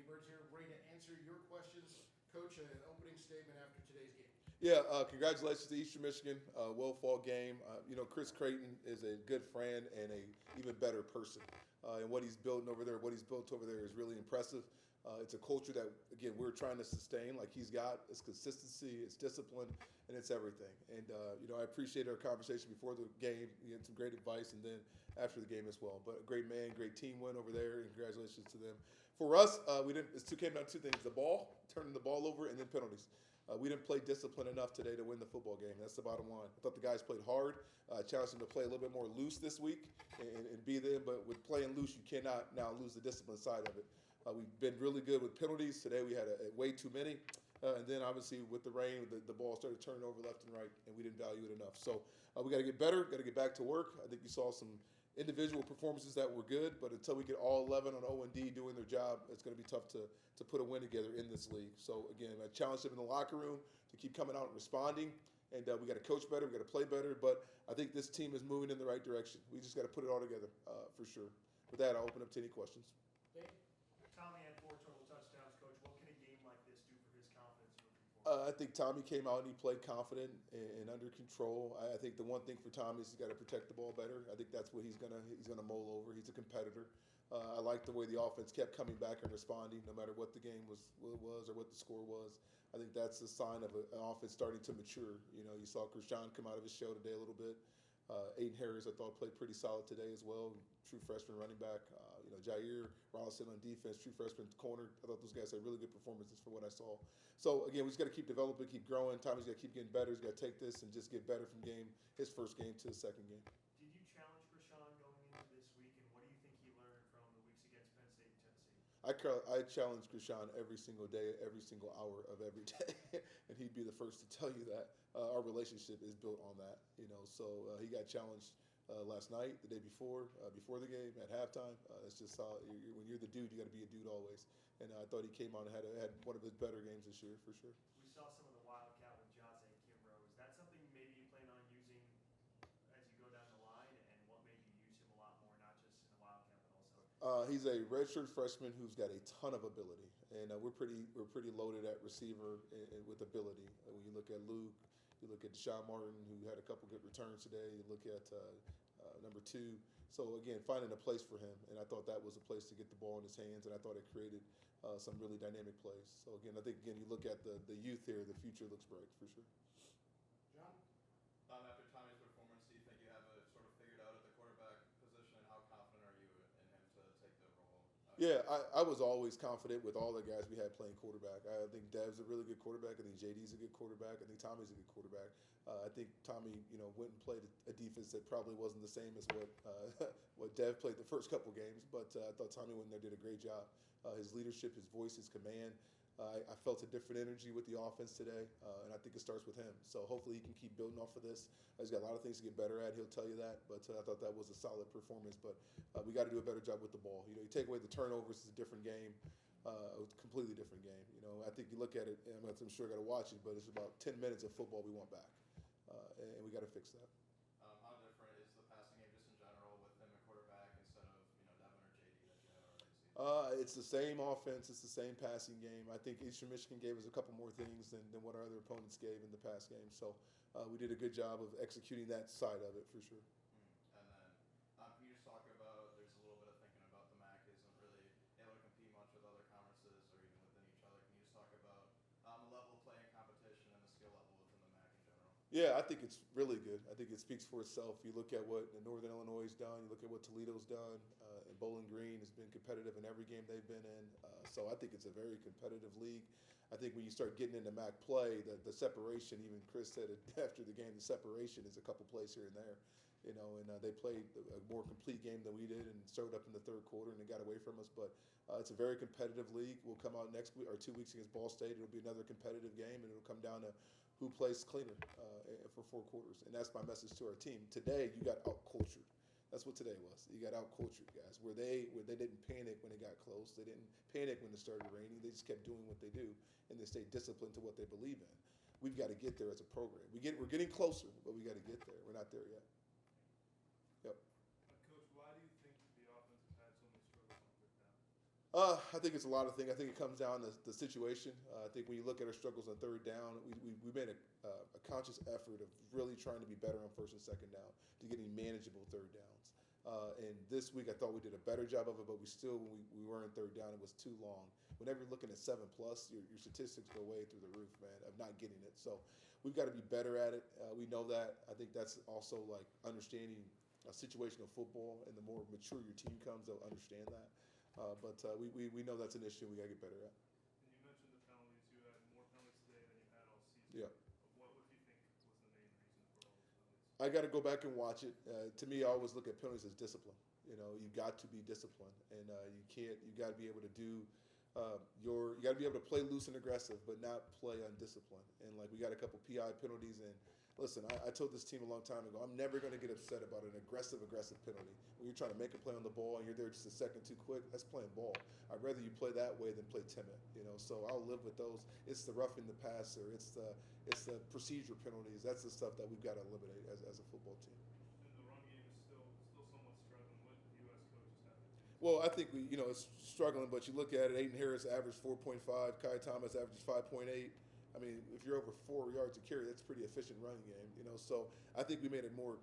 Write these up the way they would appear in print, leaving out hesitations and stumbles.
Kenni Burns here, ready to answer your questions. Coach, an opening statement after today's game. Yeah, congratulations to Eastern Michigan. Well-fought game. Chris Creighton is a good friend and a even better person. And what he's built over there is really impressive. It's a culture that, again, we're trying to sustain like he's got. It's consistency, it's discipline, and it's everything. And, I appreciate our conversation before the game. You had some great advice, and then after the game as well. But a great man, great team win over there, and congratulations to them. For us, it came down to two things: the ball, turning the ball over, and then penalties. We didn't play disciplined enough today to win the football game. That's the bottom line. I thought the guys played hard. Challenged them to play a little bit more loose this week and be there. But with playing loose, you cannot now lose the discipline side of it. We've been really good with penalties. Today we had way too many. And then obviously with the rain, the ball started turning over left and right, and we didn't value it enough. So we got to get better, got to get back to work. I think you saw some individual performances that were good, but until we get all 11 on O&D doing their job, it's going to be tough to put a win together in this league. So again, I challenged them in the locker room to keep coming out and responding, and we got to coach better, we got to play better, but I think this team is moving in the right direction. We just got to put it all together for sure. With that, I'll open up to any questions. Dave? Tommy had 4 total touchdowns, Coach. What can a game like this do for his confidence moving forward? I think Tommy came out and he played confident and under control. I think the one thing for Tommy is he's got to protect the ball better. I think that's what he's gonna mull over. He's a competitor. I like the way the offense kept coming back and responding, no matter what the game was or what the score was. I think that's a sign of an offense starting to mature. You saw Krishan come out of his shell today a little bit. Aiden Harris, I thought, played pretty solid today as well. True freshman running back. Jair Rollinson on defense, true freshman corner. I thought those guys had really good performances for what I saw. So, again, we just got to keep developing, keep growing. Tommy's got to keep getting better. He's got to take this and just get better from his first game to the second game. Did you challenge Krishan going into this week, and what do you think he learned from the weeks against Penn State and Tennessee? I challenge Krishan every single day, every single hour of every day, and he'd be the first to tell you that. Our relationship is built on that, So he got challenged last night, the day before the game, at halftime. It's just how when you're the dude, you got to be a dude always. And I thought he came on and had one of his better games this year for sure. We saw some of the Wildcat with Jose Kimbrough. Is that something maybe you plan on using as you go down the line, and what made you use him a lot more, not just in the Wildcat but also? He's a redshirt freshman who's got a ton of ability, and we're pretty loaded at receiver and with ability. When you look at Luke, you look at Deshaun Martin, who had a couple good returns today. You look at number 2. So again, finding a place for him, and I thought that was a place to get the ball in his hands, and I thought it created some really dynamic plays. So again, I think you look at the youth here, the future looks bright for sure. John? After Tommy's performance, do you think you have it sort of figured out at the quarterback position, and how confident are you in him to take the role? Yeah, I was always confident with all the guys we had playing quarterback. I think Dev's a really good quarterback. I think JD's a good quarterback. I think Tommy's a good quarterback. I think Tommy, went and played a defense that probably wasn't the same as what Dev played the first couple games, but I thought Tommy went in there did a great job. His leadership, his voice, his command. I felt a different energy with the offense today, and I think it starts with him. So hopefully he can keep building off of this. He's got a lot of things to get better at. He'll tell you that. But I thought that was a solid performance. But we got to do a better job with the ball. You take away the turnovers, it's a different game. A completely different game. I think you look at it, and I'm sure I got to watch it, but it's about 10 minutes of football we want back, and we got to fix that. How different is the passing game just in general with him at quarterback instead of Devin or JD that you had already seen? It's the same offense. It's the same passing game. I think Eastern Michigan gave us a couple more things than what our other opponents gave in the pass game. So we did a good job of executing that side of it for sure. And then can you just talk about, there's a little bit of thinking about the MAC isn't really able to compete much with other conferences or even within each other. Can you just talk about the level of play and competition and the skill level within the MAC in general? Yeah, I think it's really good. I think it speaks for itself. You look at what Northern Illinois has done. You look at what Toledo's done. And Bowling Green has been competitive in every game they've been in. So I think it's a very competitive league. I think when you start getting into MAC play, the separation, even Chris said it after the game, the separation is a couple plays here and there. And they played a more complete game than we did and showed up in the third quarter and they got away from us. But it's a very competitive league. We'll come out next week or 2 weeks against Ball State. It'll be another competitive game, and it'll come down to who plays cleaner for 4 quarters. And that's my message to our team. Today, you got out-cultured. That's what today was. You got out-cultured, guys, where they didn't panic when it got close. They didn't panic when it started raining. They just kept doing what they do, and they stayed disciplined to what they believe in. We've got to get there as a program. We're getting closer, but we got to get there. We're not there yet. Yep. Coach, why do you think the offense has had so many struggles on third down? I think it's a lot of things. I think it comes down to the situation. I think when you look at our struggles on third down, we made a conscious effort of really trying to be better on first and second down to getting manageable third downs. And this week, I thought we did a better job of it, but we still, when we were in third down, it was too long. Whenever you're looking at 7+, your statistics go way through the roof, man, of not getting it. So we've got to be better at it. We know that. I think that's also like understanding situational football, and the more mature your team comes, they'll understand that. But we know that's an issue we got to get better at. And you mentioned the penalties. You had more penalties today than you had all season. Yeah. What do you think was the main reason for all those penalties? I got to go back and watch it. To me, I always look at penalties as discipline. You know, you got to be disciplined, and you can't. You got to be able to do you got to be able to play loose and aggressive, but not play undisciplined. And like we got a couple PI penalties, and listen, I told this team a long time ago, I'm never going to get upset about an aggressive penalty. When you're trying to make a play on the ball and you're there just a second too quick, that's playing ball. I'd rather you play that way than play timid. You know, so I'll live with those. It's the roughing the passer. It's the procedure penalties. That's the stuff that we've got to eliminate as a football team. And the run game is still somewhat struggling. What do U.S. coaches have to do? Well, I think it's struggling, but you look at it, Aiden Harris averaged 4.5, Kai Thomas averages 5.8. I mean, if you're over 4 yards a carry, that's a pretty efficient running game, you know. So I think we made a more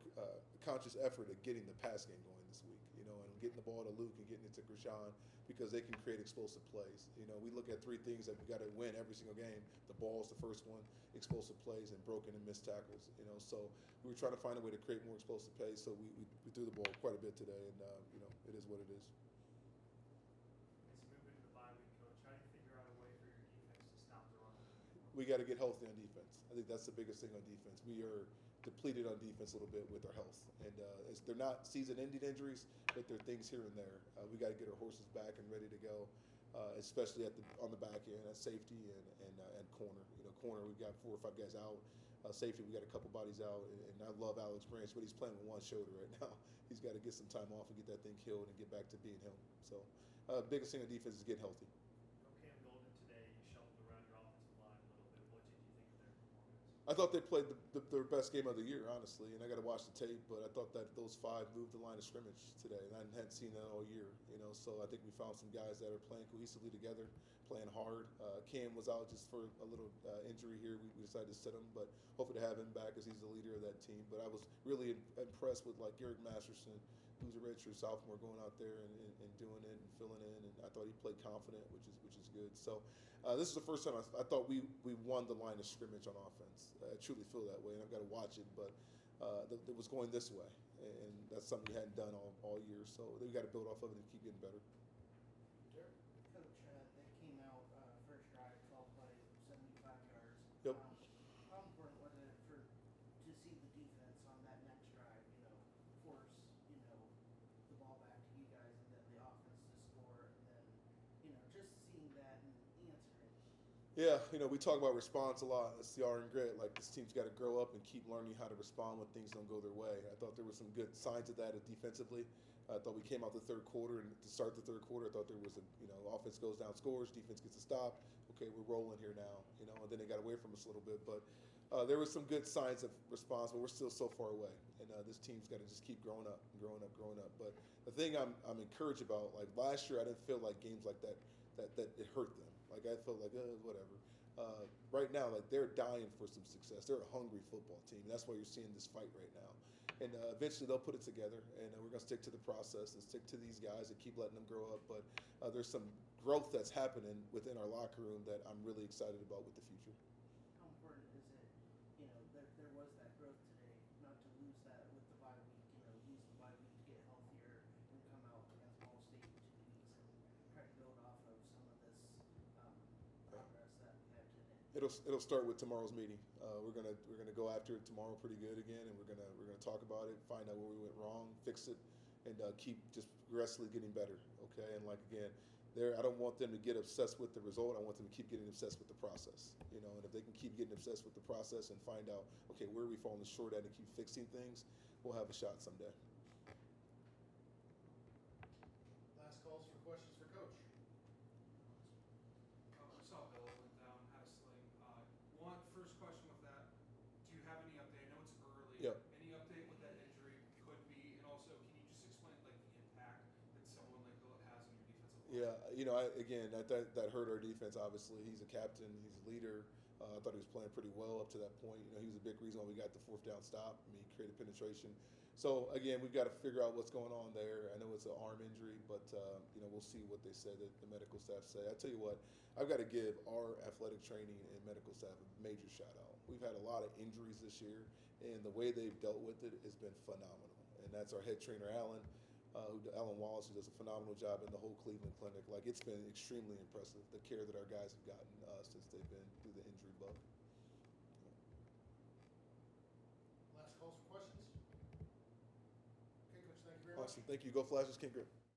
conscious effort at getting the pass game going this week, you know, and getting the ball to Luke and getting it to Krishan because they can create explosive plays. You know, we look at 3 things that we got to win every single game. The ball is the first one, explosive plays, and broken and missed tackles, you know. So we were trying to find a way to create more explosive plays, so we threw the ball quite a bit today, and, you know, it is what it is. As you move into the bye week, Coach, how do you figure out a way for your defense to stop the run? We got to get healthy on defense. I think that's the biggest thing on defense. We are depleted on defense a little bit with our health, and they're not season-ending injuries, but they're things here and there. We got to get our horses back and ready to go, especially on the back end at safety and corner. You know, corner we've got 4 or 5 guys out. Safety we got a couple bodies out, and I love Alex Branch, but he's playing with one shoulder right now. He's got to get some time off and get that thing healed and get back to being him. So, biggest thing on defense is getting healthy. I thought they played their best game of the year, honestly, and I got to watch the tape. But I thought that those 5 moved the line of scrimmage today, and I hadn't seen that all year. You know, so I think we found some guys that are playing cohesively together, playing hard. Cam was out just for a little injury here. We decided to sit him, but hopefully to have him back as he's the leader of that team. But I was really impressed with like Garrick Masterson, who's a redshirt sophomore, going out there and doing it and filling in. And I thought he played confident, which is good. So. This is the first time I thought we won the line of scrimmage on offense. I truly feel that way, and I've got to watch it, but it was going this way, and that's something we hadn't done all year. So we've got to build off of it and keep getting better. Coach, they came out first drive, 12 plays, 75 yards. Yep. How important was it to see the defense on that next drive, you know, force, you know, the ball back to you guys and then the offense to score, and then, you know, just seeing that and answering? Yeah, you know, we talk about response a lot. It's the R and grit. Like, this team's got to grow up and keep learning how to respond when things don't go their way. I thought there were some good signs of that defensively. I thought we came out the third quarter, and to start the third quarter, I thought there was offense goes down, scores, defense gets a stop. Okay, we're rolling here now, you know, and then they got away from us a little bit. But there were some good signs of response, but we're still so far away. And this team's got to just keep growing up. But the thing I'm encouraged about, like last year, I didn't feel like games like that it hurt them. Like I felt like whatever. Right now, like they're dying for some success. They're a hungry football team. That's why you're seeing this fight right now. And eventually they'll put it together, and we're going to stick to the process and stick to these guys and keep letting them grow up. But there's some growth that's happening within our locker room that I'm really excited about with the future. How important is it, you know, there was that growth today, not to lose that with the bye week, you know, use the bye week to get healthier and come out against Ball State in 2 weeks and try to build off of some of this progress that we have today? It'll start with tomorrow's meeting. We're gonna go after it tomorrow pretty good again, and we're gonna talk about it, find out where we went wrong, fix it, and keep just progressively getting better. Okay, and like again, I don't want them to get obsessed with the result. I want them to keep getting obsessed with the process. You know, and if they can keep getting obsessed with the process and find out, okay, where are we falling short at, and keep fixing things, we'll have a shot someday. Last calls for questions for Coach. I saw Bill went down, had a sling. First question with that, do you have any update? I know it's early. Yeah. Any update what that injury could be? And also, can you just explain like the impact that someone like Bill has on your defensive Yeah, that hurt our defense. Obviously, he's a captain, he's a leader. I thought he was playing pretty well up to that point. He was a big reason why we got the fourth down stop. I mean, he created penetration. So again, we've got to figure out what's going on there. I know it's an arm injury, but we'll see what they said that the medical staff say. I tell you what, I've got to give our athletic training and medical staff a major shout out. We've had a lot of injuries this year, and the way they've dealt with it has been phenomenal. And that's our head trainer, Alan. Alan Wallace, who does a phenomenal job in the whole Cleveland clinic. Like, it's been extremely impressive, the care that our guys have gotten since they've been through the injury bug. Last calls for questions? Okay, Coach, thank you very much. Awesome. Thank you. Go Flashes. King Grip.